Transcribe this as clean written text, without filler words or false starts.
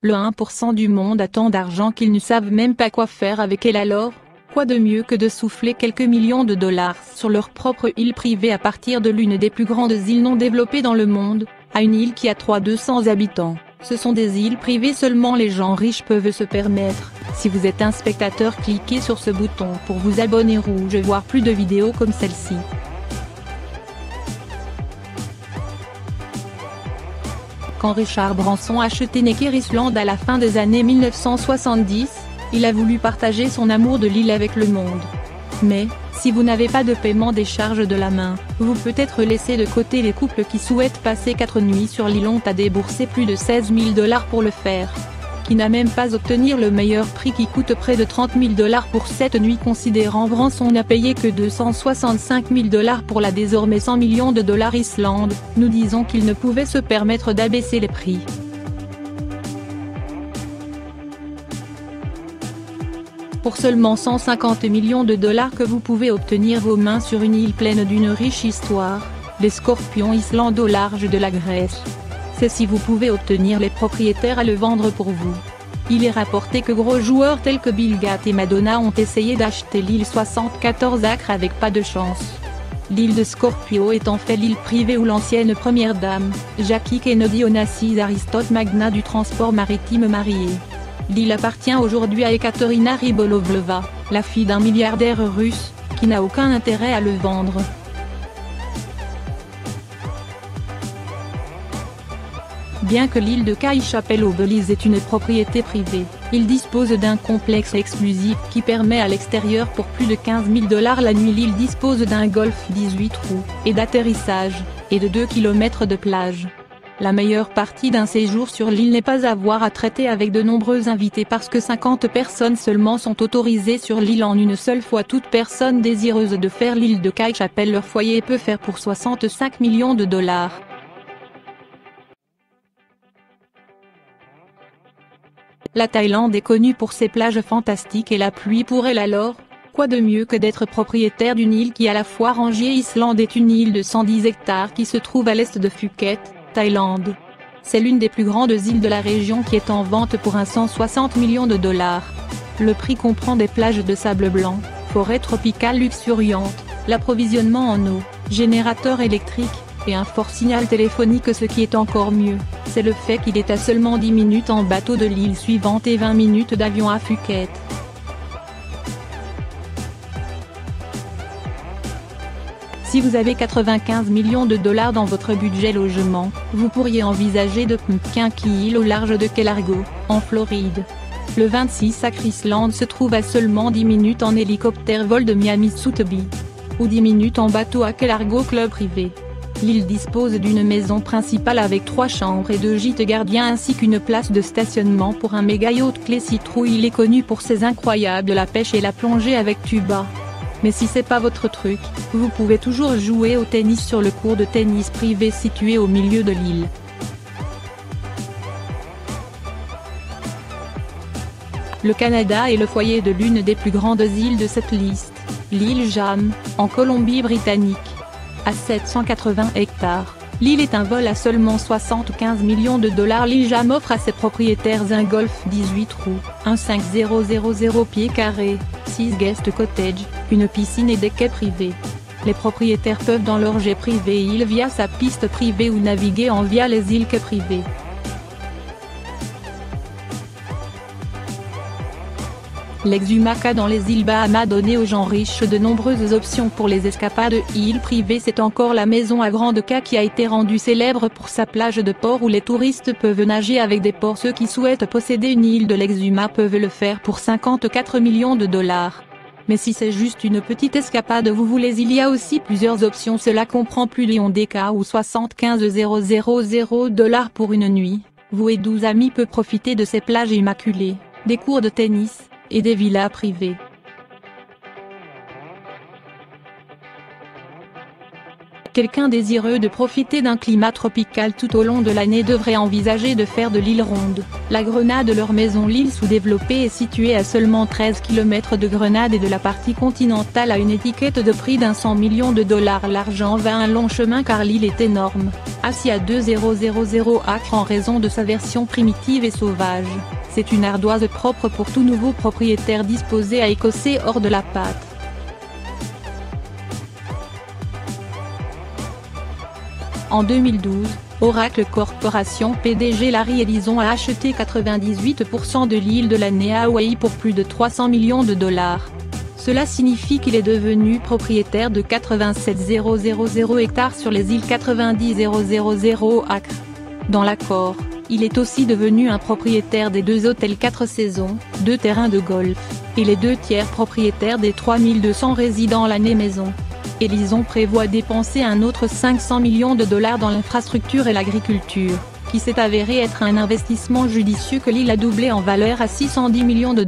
Le 1% du monde a tant d'argent qu'ils ne savent même pas quoi faire avec elle alors. Quoi de mieux que de souffler quelques millions de dollars sur leur propre île privée à partir de l'une des plus grandes îles non développées dans le monde, à une île qui a 200 habitants. Ce sont des îles privées, seulement les gens riches peuvent se permettre. Si vous êtes un spectateur, cliquez sur ce bouton pour vous abonner rouge et voir plus de vidéos comme celle-ci. Quand Richard Branson a acheté Necker Island à la fin des années 1970, il a voulu partager son amour de l'île avec le monde. Mais, si vous n'avez pas de paiement des charges de la main, vous peut-être laisser de côté. Les couples qui souhaitent passer 4 nuits sur l'île ont à débourser plus de 16 000 $ pour le faire. Qui n'a même pas obtenir le meilleur prix qui coûte près de 30 000 $ pour cette nuit, considérant Branson n'a payé que 265 000 $ pour la désormais 100 millions de dollars Islande. Nous disons qu'il ne pouvait se permettre d'abaisser les prix. Pour seulement 150 millions de dollars que vous pouvez obtenir vos mains sur une île pleine d'une riche histoire, les Scorpions Island au large de la Grèce. C'est si vous pouvez obtenir les propriétaires à le vendre pour vous. Il est rapporté que gros joueurs tels que Bill Gates et Madonna ont essayé d'acheter l'île 74 acres avec pas de chance. L'île de Scorpio est en fait l'île privée où l'ancienne première dame, Jackie Kennedy Onassis Aristote, magnat du transport maritime marié. L'île appartient aujourd'hui à Ekaterina Rybolovleva, la fille d'un milliardaire russe, qui n'a aucun intérêt à le vendre. Bien que l'île de Caille-Chapelle au Belize est une propriété privée, il dispose d'un complexe exclusif qui permet à l'extérieur pour plus de 15 000 $ la nuit. L'île dispose d'un golf 18 trous, et d'atterrissage, et de 2 km de plage. La meilleure partie d'un séjour sur l'île n'est pas avoir à traiter avec de nombreux invités parce que 50 personnes seulement sont autorisées sur l'île en une seule fois. Toute personne désireuse de faire l'île de Caille-Chapelle leur foyer peut faire pour 65 millions de $. La Thaïlande est connue pour ses plages fantastiques et la pluie pour elle alors. Quoi de mieux que d'être propriétaire d'une île qui à la fois rangée. Islande est une île de 110 hectares qui se trouve à l'est de Phuket, Thaïlande. C'est l'une des plus grandes îles de la région qui est en vente pour 160 millions de $. Le prix comprend des plages de sable blanc, forêt tropicale luxuriante, l'approvisionnement en eau, générateur électrique, et un fort signal téléphonique. Ce qui est encore mieux, c'est le fait qu'il est à seulement 10 minutes en bateau de l'île suivante et 20 minutes d'avion à Phuket. Si vous avez 95 millions de $ dans votre budget logement, vous pourriez envisager de Pumpkin Key au large de Key Largo, en Floride. Le 26 acres Island se trouve à seulement 10 minutes en hélicoptère vol de Miami Sotheby, ou 10 minutes en bateau à Key Largo club privé. L'île dispose d'une maison principale avec 3 chambres et 2 gîtes gardiens ainsi qu'une place de stationnement pour un méga yacht Classic Trou. Il est connu pour ses incroyables la pêche et la plongée avec tuba. Mais si c'est pas votre truc, vous pouvez toujours jouer au tennis sur le court de tennis privé situé au milieu de l'île. Le Canada est le foyer de l'une des plus grandes îles de cette liste, l'île Jam, en Colombie-Britannique. À 780 hectares, l'île est un vol à seulement 75 millions de $. L'île Jam offre à ses propriétaires un golf 18 trous, un 5000 pieds carrés, 6 guest cottages, une piscine et des quais privés. Les propriétaires peuvent dans leur jet privé île via sa piste privée ou naviguer en via les îles quais privés. L'ex-Humaka dans les îles Bahamas donné aux gens riches de nombreuses options pour les escapades. Île privée, c'est encore la maison à grande quai qui a été rendue célèbre pour sa plage de port où les touristes peuvent nager avec des porcs. Ceux qui souhaitent posséder une île de l'ex-Humaka peuvent le faire pour 54 millions de $. Mais si c'est juste une petite escapade vous voulez, il y a aussi plusieurs options. Cela comprend plus de DK ou 75 000 $ pour une nuit. Vous et 12 amis peuvent profiter de ces plages immaculées, des cours de tennis, et des villas privées. Quelqu'un désireux de profiter d'un climat tropical tout au long de l'année devrait envisager de faire de l'île Ronde. La Grenade, leur maison l'île sous-développée, est située à seulement 13 km de Grenade et de la partie continentale, à une étiquette de prix d'100 millions de dollars. L'argent va un long chemin car l'île est énorme, assis à 2000 acres en raison de sa version primitive et sauvage. C'est une ardoise propre pour tout nouveau propriétaire disposé à écosser hors de la pâte. En 2012, Oracle Corporation PDG Larry Ellison a acheté 98% de l'île de l'année à Hawaï pour plus de 300 millions de dollars. Cela signifie qu'il est devenu propriétaire de 87,000 hectares sur les îles 90,000 acres. Dans l'accord, il est aussi devenu un propriétaire des 2 hôtels 4 saisons, 2 terrains de golf, et les 2 tiers propriétaires des 3200 résidents l'année maison. Ellison prévoit dépenser un autre 500 millions de dollars dans l'infrastructure et l'agriculture, qui s'est avéré être un investissement judicieux que l'île a doublé en valeur à 610 millions de dollars.